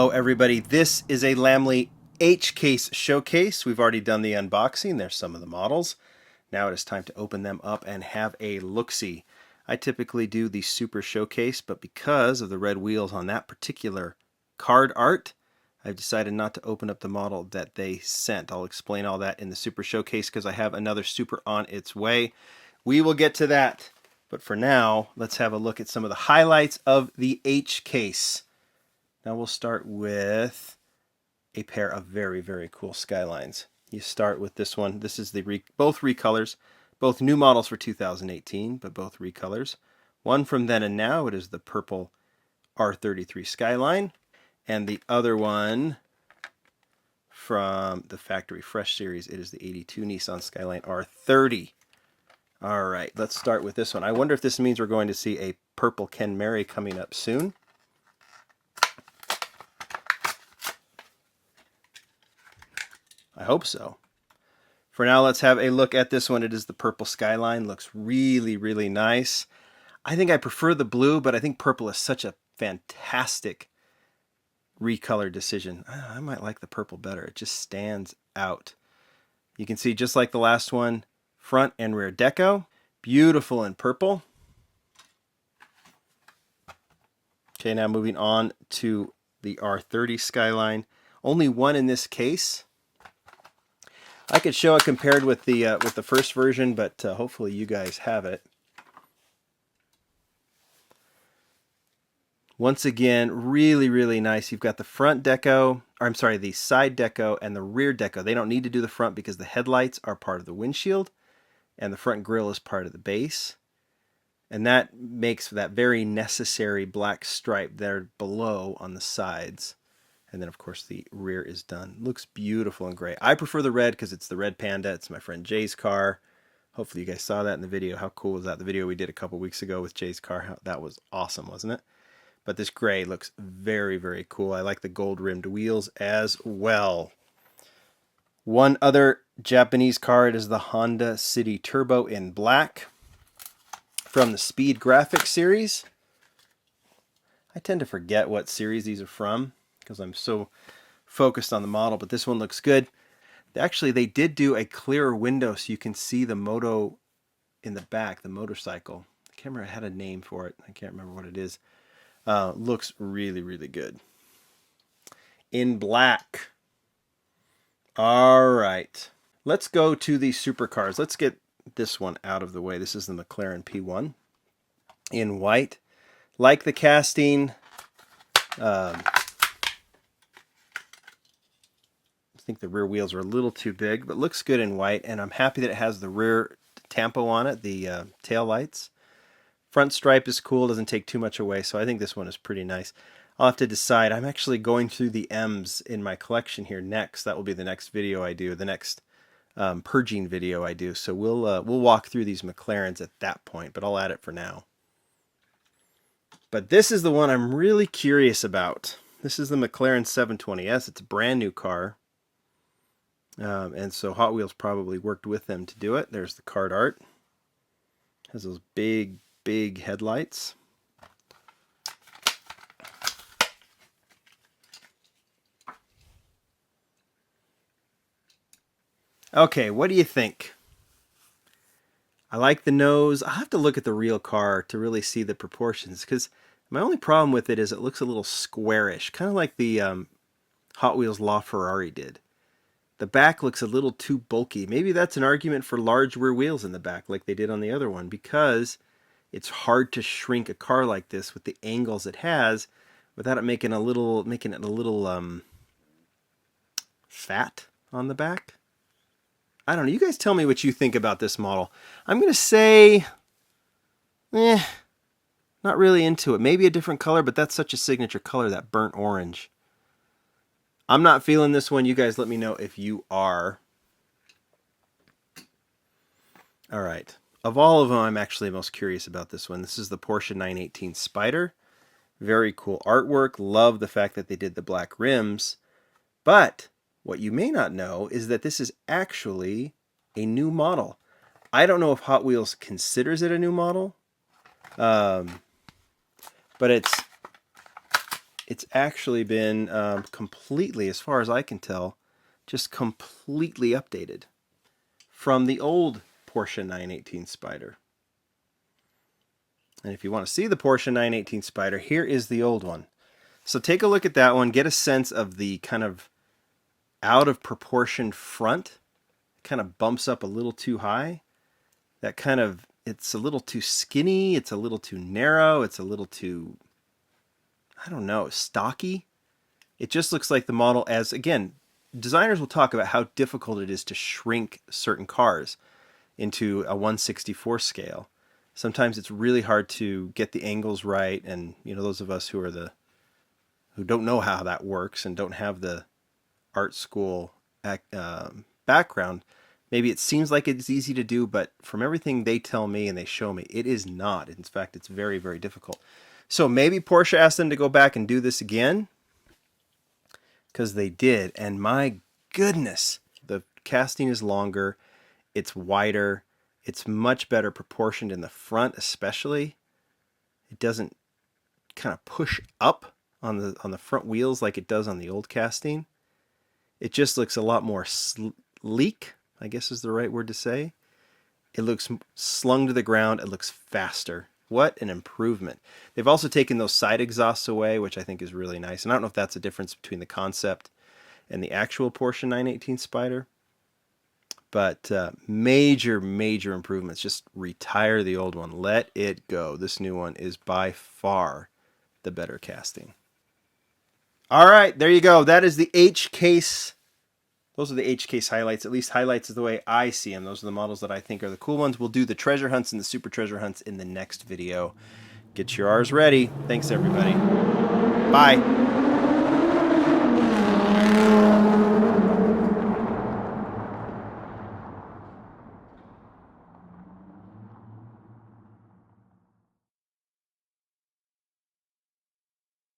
Hello everybody, this is a Lamley H-Case showcase. We've already done the unboxing, there's some of the models. Now it is time to open them up and have a look-see. I typically do the Super Showcase, but because of the red wheels on that particular card art, I've decided not to open up the model that they sent. I'll explain all that in the Super Showcase because I have another Super on its way. We will get to that, but for now, let's have a look at some of the highlights of the H-Case. Now we'll start with a pair of very, very cool Skylines. You start with this one. This is the both recolors, both new models for 2018, but both recolors. One from Then and Now, it is the purple R33 Skyline, and the other one from the Factory Fresh series, it is the 82 Nissan Skyline R30. All right, let's start with this one. I wonder if this means we're going to see a purple Ken Mary coming up soon. I hope so. For now, let's have a look at this one. It is the purple Skyline. Looks really, really nice. I think I prefer the blue, but I think purple is such a fantastic recolor decision. I might like the purple better. It just stands out. You can see, just like the last one, front and rear deco. Beautiful in purple. Okay, now moving on to the R30 Skyline. Only one in this case. I could show it compared with the first version, but hopefully you guys have it. Once again, really, really nice. You've got the front deco, or I'm sorry, the side deco and the rear deco. They don't need to do the front because the headlights are part of the windshield, and the front grille is part of the base. And that makes that very necessary black stripe there below on the sides. And then, of course, the rear is done. Looks beautiful and gray. I prefer the red because it's the red Panda. It's my friend Jay's car. Hopefully you guys saw that in the video. How cool was that? The video we did a couple weeks ago with Jay's car. That was awesome, wasn't it? But this gray looks very, very cool. I like the gold-rimmed wheels as well. One other Japanese car, it is the Honda City Turbo in black from the Speed Graphics series. I tend to forget what series these are from because I'm so focused on the model, but this one looks good. Actually, they did do a clearer window so you can see the moto in the back, the motorcycle. I can't remember, I had a name for it. I can't remember what it is. Looks really, really good. In black. All right. Let's go to the supercars. Let's get this one out of the way. This is the McLaren P1 in white. Like the casting. I think the rear wheels are a little too big, but looks good in white, and I'm happy that it has the rear tampo on it, the tail lights. Front stripe is cool, doesn't take too much away, so I think this one is pretty nice. I'll have to decide. I'm actually going through the M's in my collection here next. That will be the next video I do, the next purging video I do. So we'll walk through these McLarens at that point, but I'll add it for now. But this is the one I'm really curious about. This is the McLaren 720S. It's a brand new car. And so Hot Wheels probably worked with them to do it. There's the card art. Has those big, big headlights. Okay, what do you think? I like the nose. I'll have to look at the real car to really see the proportions, because my only problem with it is it looks a little squarish, kind of like the Hot Wheels LaFerrari did. The back looks a little too bulky. Maybe that's an argument for large rear wheels in the back like they did on the other one, because it's hard to shrink a car like this with the angles it has without it making it a little fat on the back. I don't know. You guys tell me what you think about this model. I'm going to say, not really into it. Maybe a different color, but that's such a signature color, that burnt orange. I'm not feeling this one. You guys let me know if you are. All right. Of all of them, I'm actually most curious about this one. This is the Porsche 918 Spyder. Very cool artwork. Love the fact that they did the black rims. But what you may not know is that this is actually a new model. I don't know if Hot Wheels considers it a new model, but it's it's actually been completely, as far as I can tell, just completely updated from the old Porsche 918 Spyder. And if you want to see the Porsche 918 Spyder, here is the old one. So take a look at that one, get a sense of the kind of out of proportion front. It kind of bumps up a little too high. That kind of, it's a little too skinny, it's a little too narrow, it's a little too, I don't know, stocky. It just looks like the model as, again, designers will talk about how difficult it is to shrink certain cars into a 1/64 scale. Sometimes it's really hard to get the angles right, and those of us who don't know how that works and don't have the art school background, maybe it seems like it's easy to do, but from everything they tell me and they show me, it is not. In fact, it's very, very difficult. So maybe Porsche asked them to go back and do this again, because they did, and my goodness, the casting is longer, it's wider, it's much better proportioned in the front especially. It doesn't kind of push up on the front wheels like it does on the old casting. It just looks a lot more sleek, I guess is the right word to say. It looks slung to the ground. It looks faster. What an improvement. They've also taken those side exhausts away, which I think is really nice. And I don't know if that's a difference between the concept and the actual Porsche 918 Spyder. But major, major improvements. Just retire the old one. Let it go. This new one is by far the better casting. All right, there you go. That is the H-Case. Those are the H-Case highlights. At least highlights is the way I see them. Those are the models that I think are the cool ones. We'll do the treasure hunts and the super treasure hunts in the next video. Get your R's ready. Thanks, everybody. Bye.